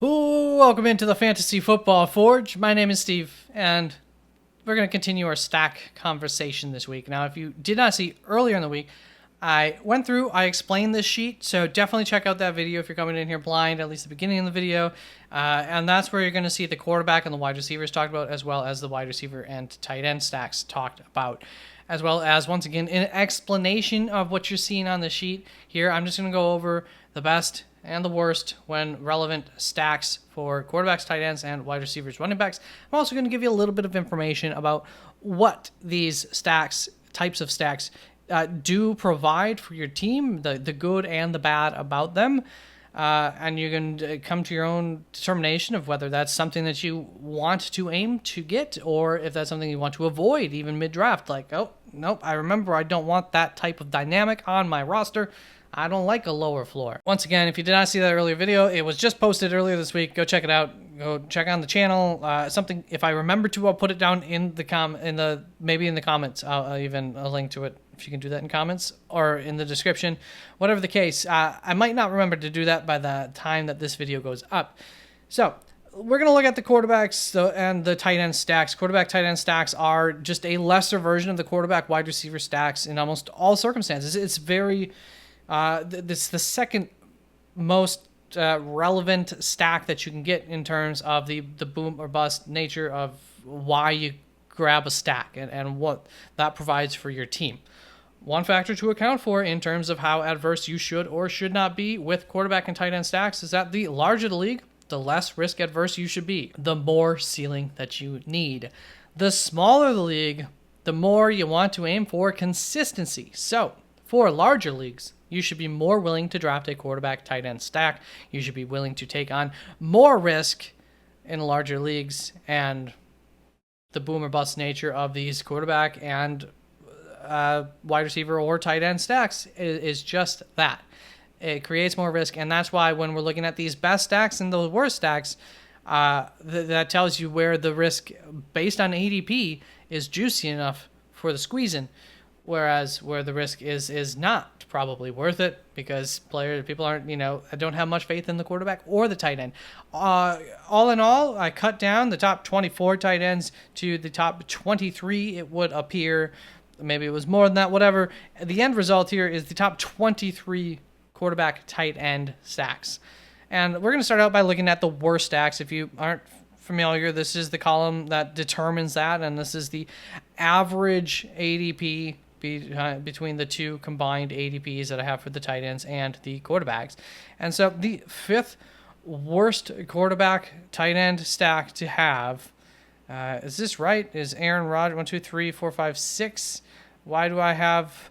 Ooh, welcome into the Fantasy Football Forge. My name is Steve, and we're going to continue our stack conversation this week. Now, if you did not see earlier in the week, I explained this sheet, so definitely check out that video if you're coming in here blind, at least the beginning of the video. And that's where you're going to see the quarterback and the wide receivers talked about, as well as the wide receiver and tight end stacks talked about, as well as, once again, an explanation of what you're seeing on the sheet here. I'm just going to go over the best and the worst when relevant stacks for quarterbacks, tight ends, and wide receivers, running backs. I'm also going to give you a little bit of information about what these stacks, types of stacks, do provide for your team, the good and the bad about them. And you can come to your own determination of whether that's something that you want to aim to get, or if that's something you want to avoid, even mid-draft. Like, oh, nope, I remember I don't want that type of dynamic on my roster. I don't like a lower floor. Once again, if you did not see that earlier video, it was just posted earlier this week. Go check it out. Go check on the channel. Something, if I remember to, I'll put it down in the maybe in the comments. I'll even a link to it if you can do that in comments or in the description. Whatever the case, I might not remember to do that by the time that this video goes up. So we're going to look at the quarterbacks and the tight end stacks. Quarterback tight end stacks are just a lesser version of the quarterback wide receiver stacks in almost all circumstances. It's very this is the second most relevant stack that you can get in terms of the boom or bust nature of why you grab a stack and what that provides for your team. One factor to account for in terms of how adverse you should or should not be with quarterback and tight end stacks is that the larger the league, the less risk adverse you should be, the more ceiling that you need. The smaller the league, the more you want to aim for consistency. So for larger leagues, you should be more willing to draft a quarterback tight end stack. You should be willing to take on more risk in larger leagues, and the boom or bust nature of these quarterback and wide receiver or tight end stacks is just that. It creates more risk, and that's why when we're looking at these best stacks and the worst stacks, that tells you where the risk based on ADP is juicy enough for the squeezing, whereas where the risk is not probably worth it because people aren't, don't have much faith in the quarterback or the tight end. All in all, I cut down the top 24 tight ends to the top 23, it would appear. Maybe it was more than that, whatever. The end result here is the top 23 quarterback tight end stacks. And we're going to start out by looking at the worst stacks. If you aren't familiar, this is the column that determines that, and this is the average ADP between the two combined ADPs that I have for the tight ends and the quarterbacks. And so the fifth worst quarterback tight end stack to have, is this right? Is Aaron Rodgers 1, 2, 3, 4, 5, 6? Why do I have...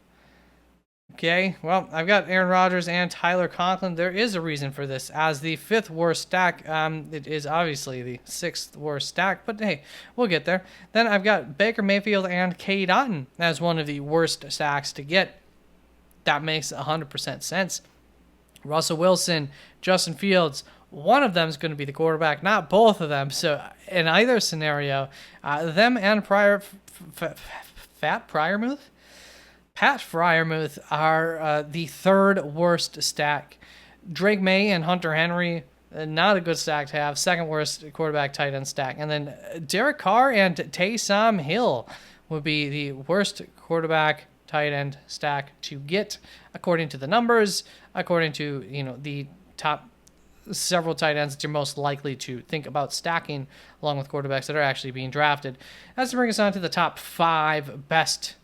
Okay, well, I've got Aaron Rodgers and Tyler Conklin. There is a reason for this. As the fifth worst stack, it is obviously the sixth worst stack, but hey, we'll get there. Then I've got Baker Mayfield and Cade Otton as one of the worst stacks to get. That makes 100% sense. Russell Wilson, Justin Fields, one of them is going to be the quarterback, not both of them. So in either scenario, them and Pat Freiermuth are the third worst stack. Drake May and Hunter Henry, not a good stack to have. Second worst quarterback tight end stack. And then Derek Carr and Taysom Hill would be the worst quarterback tight end stack to get, according to the numbers, according to the top several tight ends that you're most likely to think about stacking along with quarterbacks that are actually being drafted. That's to bring us on to the top 5 best.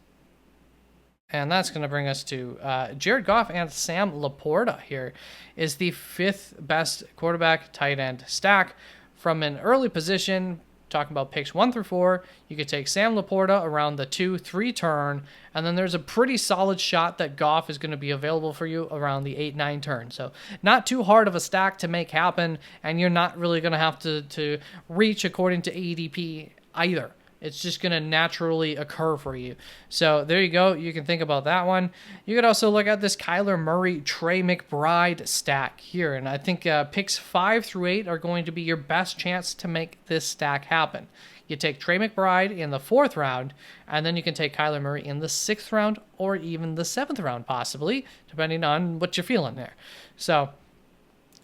And that's going to bring us to Jared Goff and Sam Laporta here is the 5th best quarterback tight end stack from an early position. Talking about picks 1 through 4, you could take Sam Laporta around the 2-3 turn, and then there's a pretty solid shot that Goff is going to be available for you around the 8-9 turn. So not too hard of a stack to make happen, and you're not really going to have to reach according to ADP either. It's just going to naturally occur for you. So there you go. You can think about that one. You could also look at this Kyler Murray, Trey McBride stack here. And I think picks 5 through 8 are going to be your best chance to make this stack happen. You take Trey McBride in the 4th round, and then you can take Kyler Murray in the 6th round or even the 7th round possibly, depending on what you're feeling there. So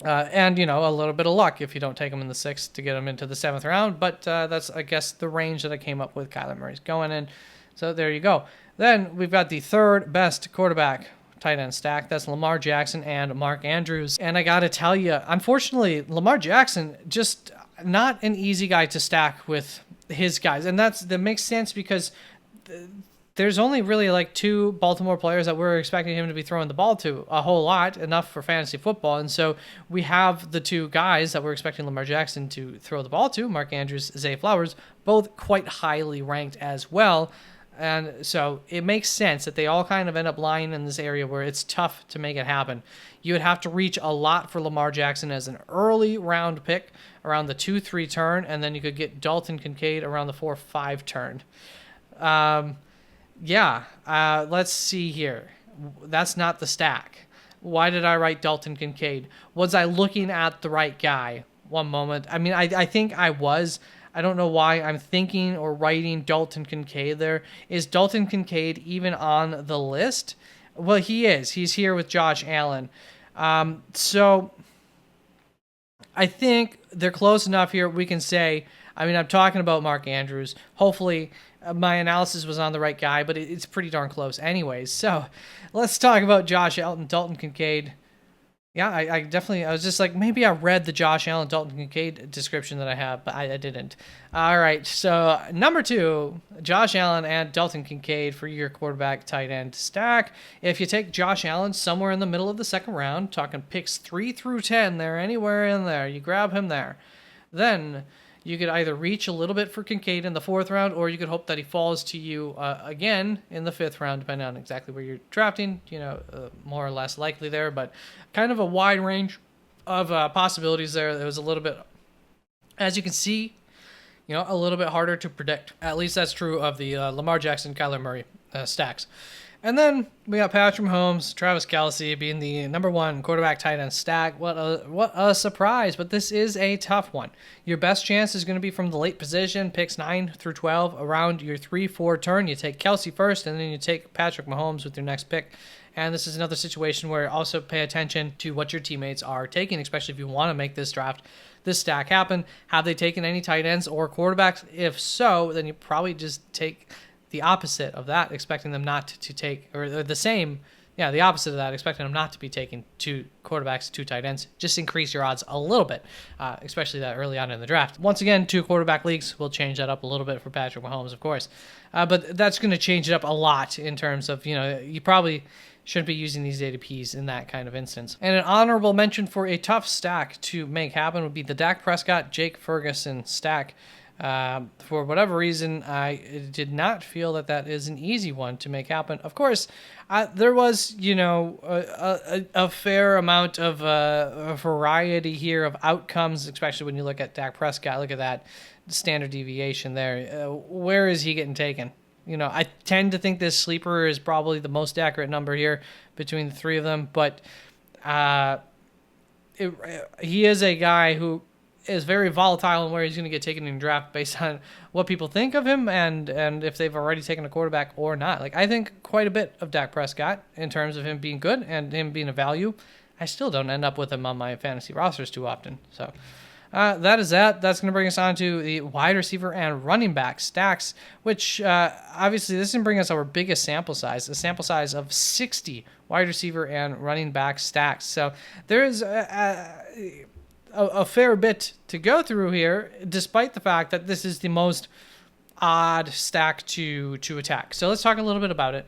And, a little bit of luck if you don't take him in the 6th to get him into the 7th round. But that's, I guess, the range that I came up with Kyler Murray's going in. So there you go. Then we've got the third best quarterback tight end stack. That's Lamar Jackson and Mark Andrews. And I got to tell you, unfortunately, Lamar Jackson, just not an easy guy to stack with his guys. And that makes sense because there's only really like 2 Baltimore players that we're expecting him to be throwing the ball to a whole lot, enough for fantasy football. And so we have the 2 guys that we're expecting Lamar Jackson to throw the ball to, Mark Andrews, Zay Flowers, both quite highly ranked as well. And so it makes sense that they all kind of end up lying in this area where it's tough to make it happen. You would have to reach a lot for Lamar Jackson as an early round pick around the 2-3 turn, and then you could get Dalton Kincaid around the 4-5 turn. Let's see here. That's not the stack. Why did I write Dalton Kincaid? Was I looking at the right guy? One moment. I mean, I think I was. I don't know why I'm thinking or writing Dalton Kincaid there. Is Dalton Kincaid even on the list? Well, he is. He's here with Josh Allen. So I think they're close enough here. We can say, I'm talking about Mark Andrews. Hopefully my analysis was on the right guy, but it's pretty darn close anyways. So let's talk about Josh Allen, Dalton Kincaid. Yeah, I was just like, maybe I read the Josh Allen, Dalton Kincaid description that I have, but I didn't. All right, so number 2, Josh Allen and Dalton Kincaid for your quarterback tight end stack. If you take Josh Allen somewhere in the middle of the 2nd round, talking picks 3 through 10 there, anywhere in there, you grab him there. Then you could either reach a little bit for Kincaid in the 4th round, or you could hope that he falls to you again in the 5th round, depending on exactly where you're drafting, more or less likely there, but kind of a wide range of possibilities there. It was a little bit, as you can see, a little bit harder to predict. At least that's true of the Lamar Jackson, Kyler Murray stacks. And then we got Patrick Mahomes, Travis Kelce being the number 1 quarterback tight end stack. What a surprise, but this is a tough one. Your best chance is going to be from the late position, picks 9 through 12, around your 3-4 turn. You take Kelce first, and then you take Patrick Mahomes with your next pick. And this is another situation where also pay attention to what your teammates are taking, especially if you want to make this stack happen. Have they taken any tight ends or quarterbacks? If so, then you probably just take the opposite of that, expecting them not to take, or the same, the opposite of that, expecting them not to be taking 2 quarterbacks, 2 tight ends. Just increase your odds a little bit, especially that early on in the draft. Once again, 2 quarterback leagues will change that up a little bit for Patrick Mahomes, of course. But that's going to change it up a lot in terms of, you probably shouldn't be using these ADPs in that kind of instance. And an honorable mention for a tough stack to make happen would be the Dak Prescott, Jake Ferguson stack. For whatever reason, I did not feel that is an easy one to make happen. Of course, there was, a fair amount of a variety here of outcomes, especially when you look at Dak Prescott. Look at that standard deviation there. Where is he getting taken? I tend to think this sleeper is probably the most accurate number here between the 3 of them, but he is a guy who is very volatile in where he's going to get taken in draft based on what people think of him and if they've already taken a quarterback or not. Like, I think quite a bit of Dak Prescott in terms of him being good and him being a value. I still don't end up with him on my fantasy rosters too often. So that is that. That's going to bring us on to the wide receiver and running back stacks, which obviously this is going to bring us our biggest sample size, a sample size of 60 wide receiver and running back stacks. So there is a fair bit to go through here, despite the fact that this is the most odd stack to attack. So let's talk a little bit about it.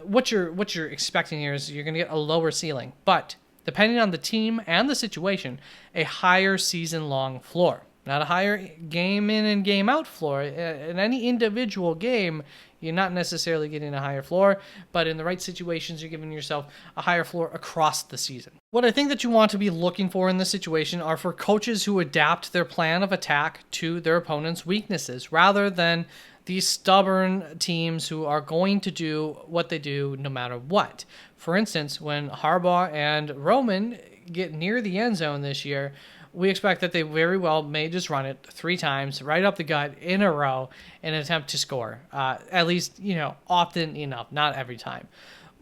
What you're expecting here is you're going to get a lower ceiling, but depending on the team and the situation, a higher season-long floor. Not a higher game in and game out floor. In any individual game, you're not necessarily getting a higher floor, but in the right situations, you're giving yourself a higher floor across the season. What I think that you want to be looking for in this situation are for coaches who adapt their plan of attack to their opponent's weaknesses, rather than these stubborn teams who are going to do what they do no matter what. For instance, when Harbaugh and Roman get near the end zone this year, we expect that they very well may just run it 3 times right up the gut in a row in an attempt to score. At least, often enough, not every time.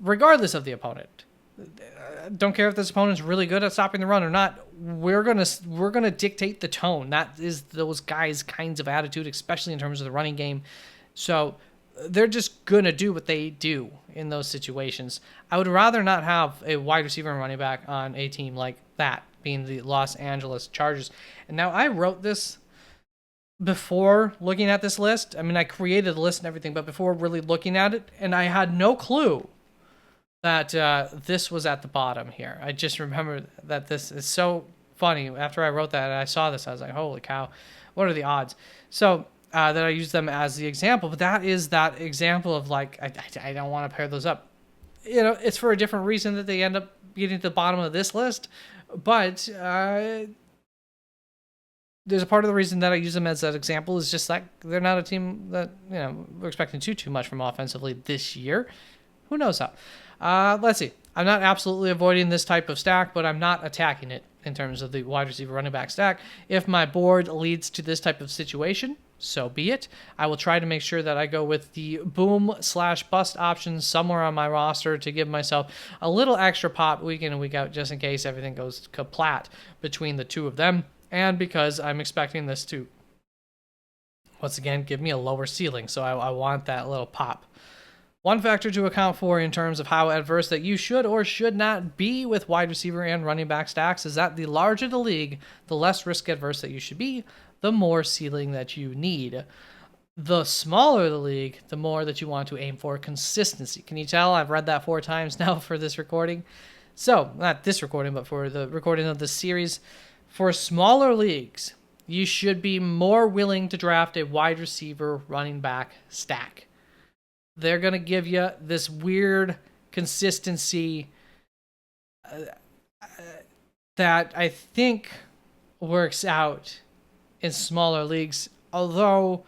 Regardless of the opponent, Don't care if this opponent's really good at stopping the run or not. We're gonna dictate the tone. That is those guys' kinds of attitude, especially in terms of the running game. So they're just gonna do what they do in those situations. I would rather not have a wide receiver and running back on a team like that, being the Los Angeles Chargers. And now I wrote this before looking at this list. I mean, I created the list and everything, but before really looking at it, and I had no clue that this was at the bottom here. I just remember that this is so funny. After I wrote that and I saw this, I was like, holy cow, what are the odds? So that I used them as the example, but that is that example of like, I don't want to pair those up. You know, it's for a different reason that they end up getting to the bottom of this list, but there's a part of the reason that I use them as that example is just like they're not a team that, you know, we're expecting too much from offensively this year. Who knows how? Let's see. I'm not absolutely avoiding this type of stack, but I'm not attacking it in terms of the wide receiver running back stack. If my board leads to this type of situation, so be it. I will try to make sure that I go with the boom/bust options somewhere on my roster to give myself a little extra pop week in and week out just in case everything goes kaplat between the two of them. And because I'm expecting this to, once again, give me a lower ceiling. So I want that little pop. One factor to account for in terms of how adverse that you should or should not be with wide receiver and running back stacks is that the larger the league, the less risk adverse that you should be, the more ceiling that you need. The smaller the league, the more that you want to aim for consistency. Can you tell? I've read that 4 times now for this recording. So, not this recording, but for the recording of this series. For smaller leagues, you should be more willing to draft a wide receiver running back stack. They're going to give you this weird consistency that I think works out in smaller leagues. Although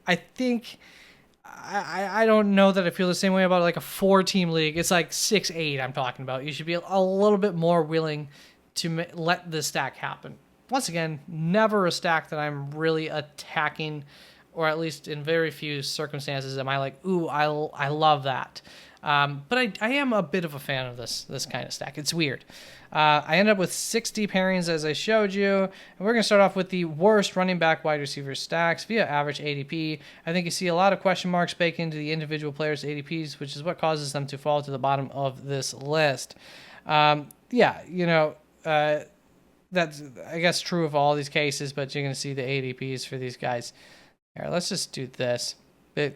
I think I don't know that I feel the same way about like a 4-team league. It's like 6-8 I'm talking about. You should be a little bit more willing to let the stack happen. Once again, never a stack that I'm really attacking, or at least in very few circumstances am I like, ooh, I love that. But I am a bit of a fan of this kind of stack. It's weird. I end up with 60 pairings as I showed you. And we're going to start off with the worst running back wide receiver stacks via average ADP. I think you see a lot of question marks baked into the individual players' ADPs, which is what causes them to fall to the bottom of this list. Yeah, you know, that's, I guess, true of all these cases, but you're going to see the ADPs for these guys. Here, let's just do this.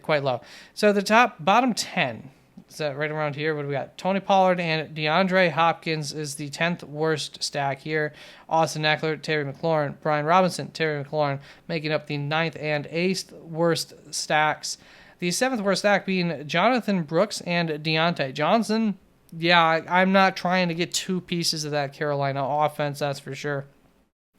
Quite low. So the bottom 10, is that right around here? What do we got? Tony Pollard and DeAndre Hopkins is the 10th worst stack here. Austin Eckler, Terry McLaurin, Brian Robinson, Terry McLaurin, making up the 9th and 8th worst stacks. The 7th worst stack being Jonathan Brooks and Deontay Johnson. Yeah, I'm not trying to get 2 pieces of that Carolina offense, that's for sure.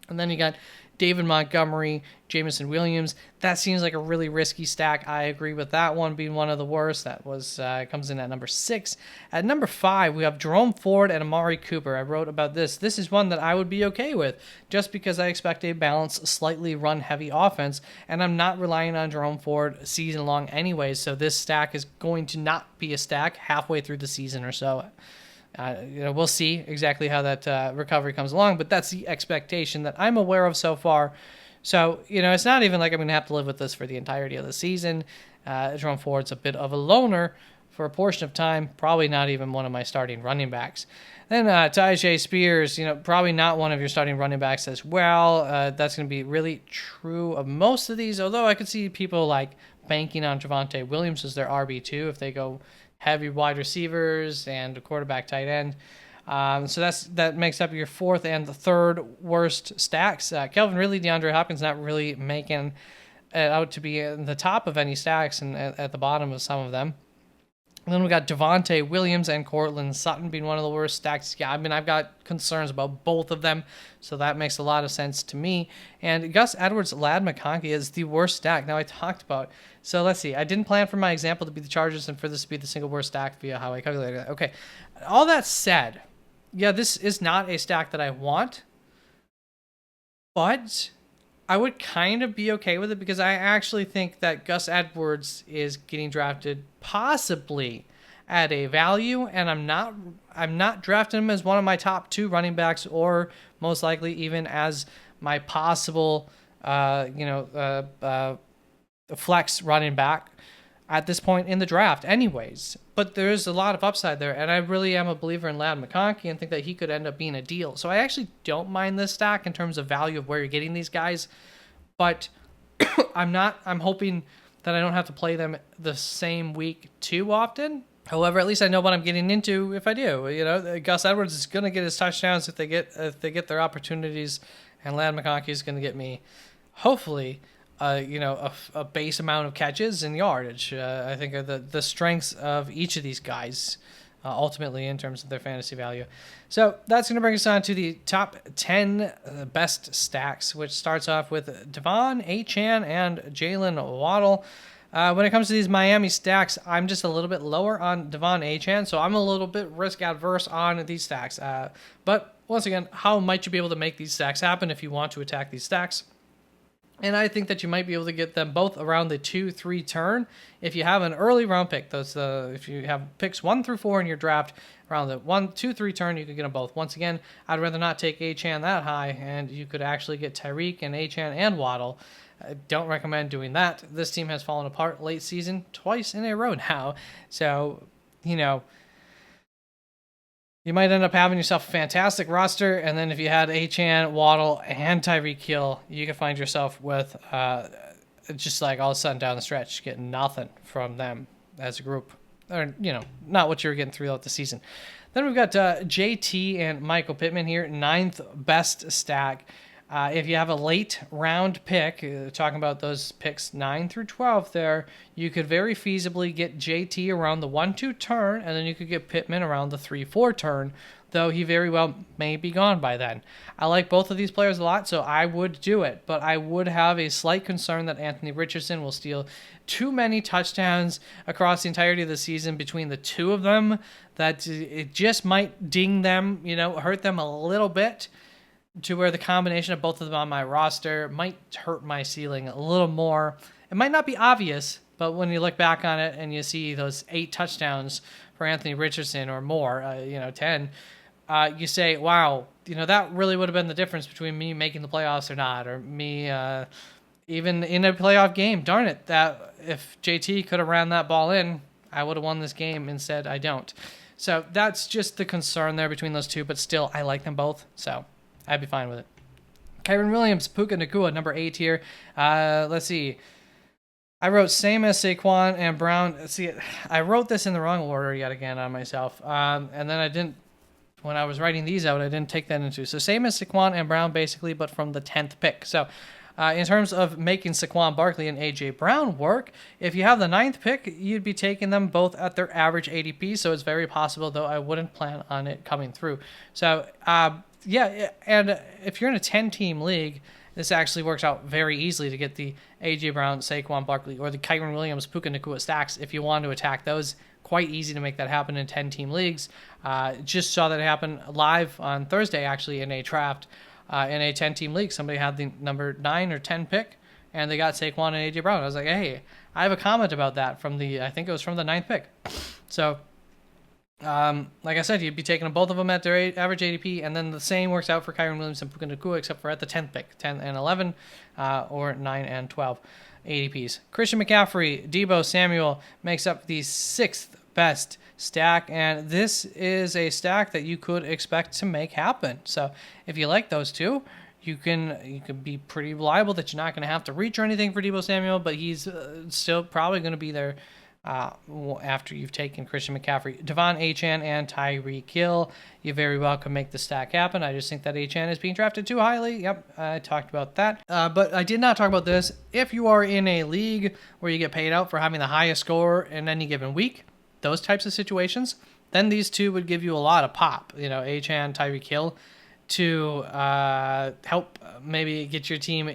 And then you got David Montgomery, Jameson Williams. That seems like a really risky stack. I agree with that one being one of the worst. That was comes in at number 6. At number 5, we have Jerome Ford and Amari Cooper. I wrote about this. This is one that I would be okay with, just because I expect a balanced, slightly run-heavy offense, and I'm not relying on Jerome Ford season long anyways, so this stack is going to not be a stack halfway through the season or so. We'll see exactly how that recovery comes along, but that's the expectation that I'm aware of so far. So, it's not even like I'm going to have to live with this for the entirety of the season. Jerome Ford's a bit of a loner for a portion of time, probably not even one of my starting running backs. Then Tyjae Spears, probably not one of your starting running backs as well. That's going to be really true of most of these, although I could see people like banking on Javonte Williams as their RB2 if they go heavy wide receivers and a quarterback tight end. So that makes up your 4th and the 3rd worst stacks. Kelvin Ridley, DeAndre Hopkins not really making it out to be in the top of any stacks and at the bottom of some of them. And then we got Devontae Williams and Courtland Sutton being one of the worst stacks. Yeah, I mean, I've got concerns about both of them, so that makes a lot of sense to me. And Gus Edwards, Lad McConkey is the worst stack. Now, I talked about, so let's see. I didn't plan for my example to be the Chargers and for this to be the single worst stack via how I calculated that. Okay, all that said, yeah, this is not a stack that I want, but I would kind of be okay with it because I actually think that Gus Edwards is getting drafted possibly at a value, and I'm not drafting him as one of my top 2 running backs, or most likely even as my possible flex running back at this point in the draft anyways. But there's a lot of upside there, and I really am a believer in Ladd McConkey and think that he could end up being a deal. So I actually don't mind this stack in terms of value of where you're getting these guys, but I'm hoping that I don't have to play them the same week too often. However, at least I know what I'm getting into if I do. Gus Edwards is going to get his touchdowns if they get their opportunities, and Ladd McConkey is going to get me, hopefully, a base amount of catches and yardage. I think are the strengths of each of these guys, ultimately in terms of their fantasy value. So that's going to bring us on to the top 10 best stacks, which starts off with Devon Achane and Jalen Waddle. When it comes to these Miami stacks, I'm just a little bit lower on Devon Achane, so I'm a little bit risk adverse on these stacks. But once again, how might you be able to make these stacks happen if you want to attack these stacks? And I think that you might be able to get them both around the 2-3 turn. If you have an early round pick, if you have picks 1 through 4 in your draft, around the 1-2-3 turn, you could get them both. Once again, I'd rather not take Achane that high, and you could actually get Tyreek and Achane and Waddle. I don't recommend doing that. This team has fallen apart late season twice in a row now. So, you might end up having yourself a fantastic roster, and then if you had Achane, Waddle, and Tyreek Hill, you can find yourself with just like all of a sudden down the stretch getting nothing from them as a group, or not what you were getting throughout the season. Then we've got JT and Michael Pittman here, 9th best stack. If you have a late round pick, talking about those picks 9 through 12 there, you could very feasibly get JT around the 1-2 turn, and then you could get Pittman around the 3-4 turn, though he very well may be gone by then. I like both of these players a lot, so I would do it, but I would have a slight concern that Anthony Richardson will steal too many touchdowns across the entirety of the season between the two of them, that it just might ding them, hurt them a little bit, to where the combination of both of them on my roster might hurt my ceiling a little more. It might not be obvious, but when you look back on it and you see those 8 touchdowns for Anthony Richardson or more, 10, you say, wow, that really would have been the difference between me making the playoffs or not, or me even in a playoff game. Darn it, that if JT could have ran that ball in, I would have won this game. Instead, I don't. So that's just the concern there between those two, but still, I like them both, so I'd be fine with it. Kyren Williams, Puka Nacua, number 8 here. Let's see. I wrote same as Saquon and Brown. See, I wrote this in the wrong order yet again on myself. And then I didn't, when I was writing these out, I didn't take that into. So same as Saquon and Brown, basically, but from the 10th pick. So in terms of making Saquon Barkley and A.J. Brown work, if you have the 9th pick, you'd be taking them both at their average ADP. So it's very possible, though I wouldn't plan on it coming through. So, yeah, and if you're in a 10-team league, this actually works out very easily to get the A.J. Brown, Saquon Barkley, or the Kyren Williams, Puka Nacua stacks if you want to attack those. Quite easy to make that happen in 10-team leagues. Just saw that happen live on Thursday, actually, in a draft in a 10-team league. Somebody had the number 9 or 10 pick, and they got Saquon and A.J. Brown. I was like, hey, I have a comment about that from I think it was from the 9th pick. So, like I said, you'd be taking both of them at their average ADP, and then the same works out for Kyren Williams and Puka Nacua, except for at the 10th pick, 10 and 11, or 9 and 12 ADPs. Christian McCaffrey, Deebo Samuel makes up the 6th best stack, and this is a stack that you could expect to make happen. So if you like those two, you can be pretty reliable that you're not going to have to reach or anything for Deebo Samuel, but he's still probably going to be there after you've taken Christian McCaffrey. Devon Achane and Tyreek Hill, you very well can make the stack happen. I just think that Achane is being drafted too highly. Yep, I talked about that. But I did not talk about this. If you are in a league where you get paid out for having the highest score in any given week, those types of situations, then these two would give you a lot of pop. Achane, Tyreek Hill, to help maybe get your team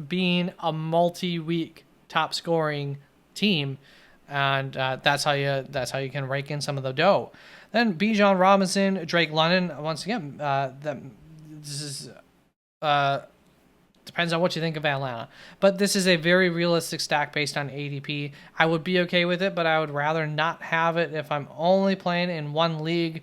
being a multi-week top scoring team. And that's how you can rake in some of the dough. Then Bijan Robinson, Drake London. Once again, this is depends on what you think of Atlanta. But this is a very realistic stack based on ADP. I would be okay with it, but I would rather not have it if I'm only playing in one league,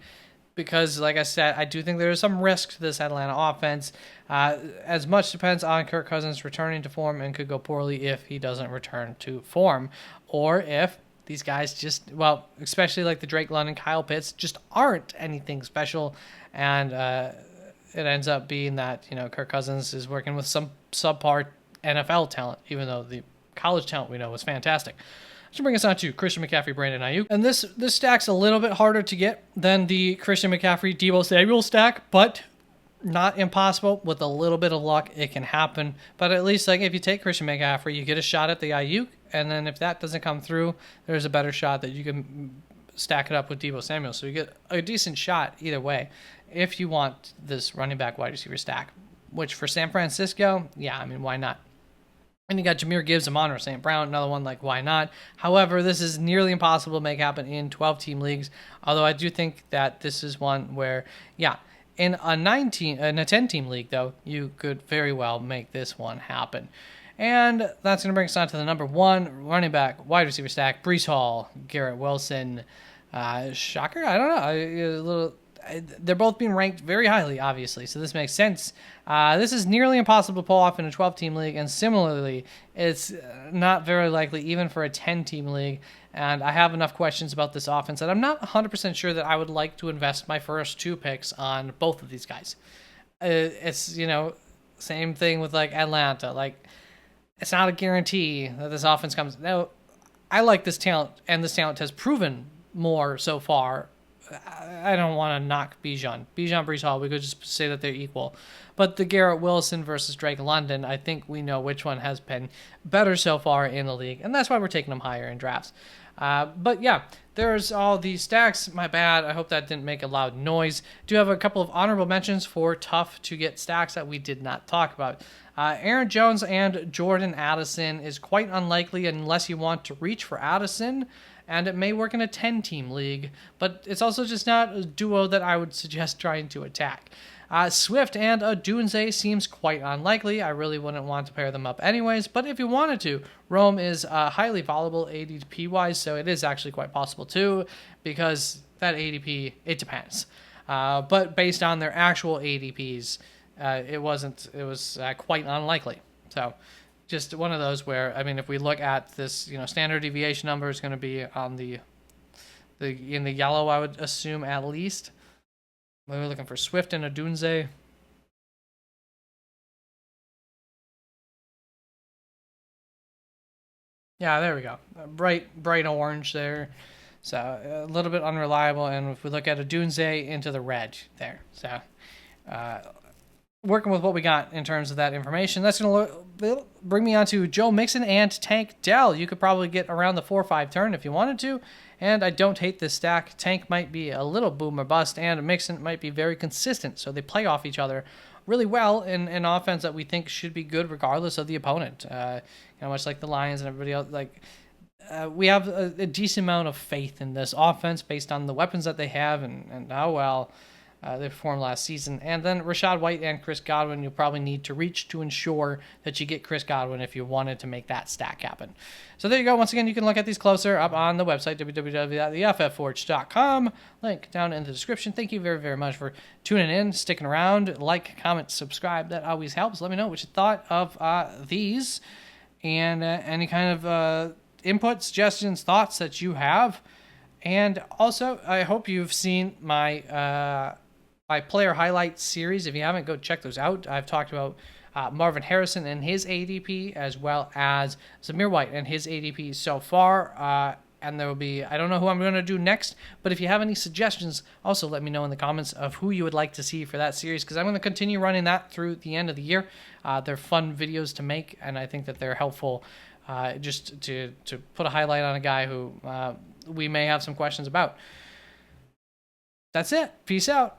because, like I said, I do think there is some risk to this Atlanta offense. As much depends on Kirk Cousins returning to form, and could go poorly if he doesn't return to form, or if these guys just, well, especially like the Drake London, Kyle Pitts, just aren't anything special, and it ends up being that, Kirk Cousins is working with some subpar NFL talent, even though the college talent we know was fantastic. Should bring us on to Christian McCaffrey, Brandon Ayuk. And this stack's a little bit harder to get than the Christian McCaffrey, Deebo Samuel stack, but not impossible. With a little bit of luck, it can happen. But at least, like, if you take Christian McCaffrey, you get a shot at the Ayuk, and then if that doesn't come through, there's a better shot that you can stack it up with Deebo Samuel. So you get a decent shot either way if you want this running back wide receiver stack, which for San Francisco, yeah, I mean, why not? And you got Jahmyr Gibbs, Amon-Ra St. Brown, another one, like, why not? However, this is nearly impossible to make happen in 12-team leagues, although I do think that this is one where, yeah, in a 10-team league, though, you could very well make this one happen. And that's going to bring us on to the number one running back, wide receiver stack, Breece Hall, Garrett Wilson. Shocker? I don't know. They're both being ranked very highly, obviously, so this makes sense. This is nearly impossible to pull off in a 12-team league, and similarly, it's not very likely even for a 10-team league. And I have enough questions about this offense that I'm not 100% sure that I would like to invest my first 2 picks on both of these guys. It's, same thing with, like, Atlanta. Like, it's not a guarantee that this offense comes. No, I like this talent, and this talent has proven more so far. I don't want to knock Bijan, Breece Hall. We could just say that they're equal. But the Garrett Wilson versus Drake London, I think we know which one has been better so far in the league, and that's why we're taking them higher in drafts. But yeah, there's all these stacks. My bad. I hope that didn't make a loud noise. Do have a couple of honorable mentions for tough to get stacks that we did not talk about. Aaron Jones and Jordan Addison is quite unlikely unless you want to reach for Addison, and it may work in a 10-team league, but it's also just not a duo that I would suggest trying to attack. Swift and Odunze seems quite unlikely. I really wouldn't want to pair them up anyways, but if you wanted to, Rome is highly volatile ADP-wise, so it is actually quite possible too, because that ADP, it depends. But based on their actual ADPs, it was quite unlikely. So just one of those where, I mean, if we look at this, standard deviation number is going to be on in the yellow, I would assume, at least. We're looking for Swift and Odunze. Yeah, there we go. Bright orange there. So a little bit unreliable. And if we look at Odunze, into the red there. So working with what we got in terms of that information, that's going to bring me on to Joe Mixon and Tank Dell. You could probably get around the 4-5 turn if you wanted to, and I don't hate this stack. Tank might be a little boom or bust, and Mixon might be very consistent, so they play off each other really well in an offense that we think should be good regardless of the opponent. Much like the Lions and everybody else, we have a decent amount of faith in this offense based on the weapons that they have and how well they performed last season. And then Rachaad White and Chris Godwin, you'll probably need to reach to ensure that you get Chris Godwin if you wanted to make that stack happen. So there you go. Once again, you can look at these closer up on the website, www.theFFForge.com. Link down in the description. Thank you very, very much for tuning in, sticking around. Like, comment, subscribe. That always helps. Let me know what you thought of these and any kind of input, suggestions, thoughts that you have. And also, I hope you've seen my player highlight series. If you haven't, go check those out. I've talked about Marvin Harrison and his ADP, as well as Zamir White and his ADP so far. And there will be, I don't know who I'm going to do next, but if you have any suggestions, also let me know in the comments of who you would like to see for that series, because I'm going to continue running that through the end of the year. They're fun videos to make, and I think that they're helpful just to put a highlight on a guy who we may have some questions about. That's it. Peace out.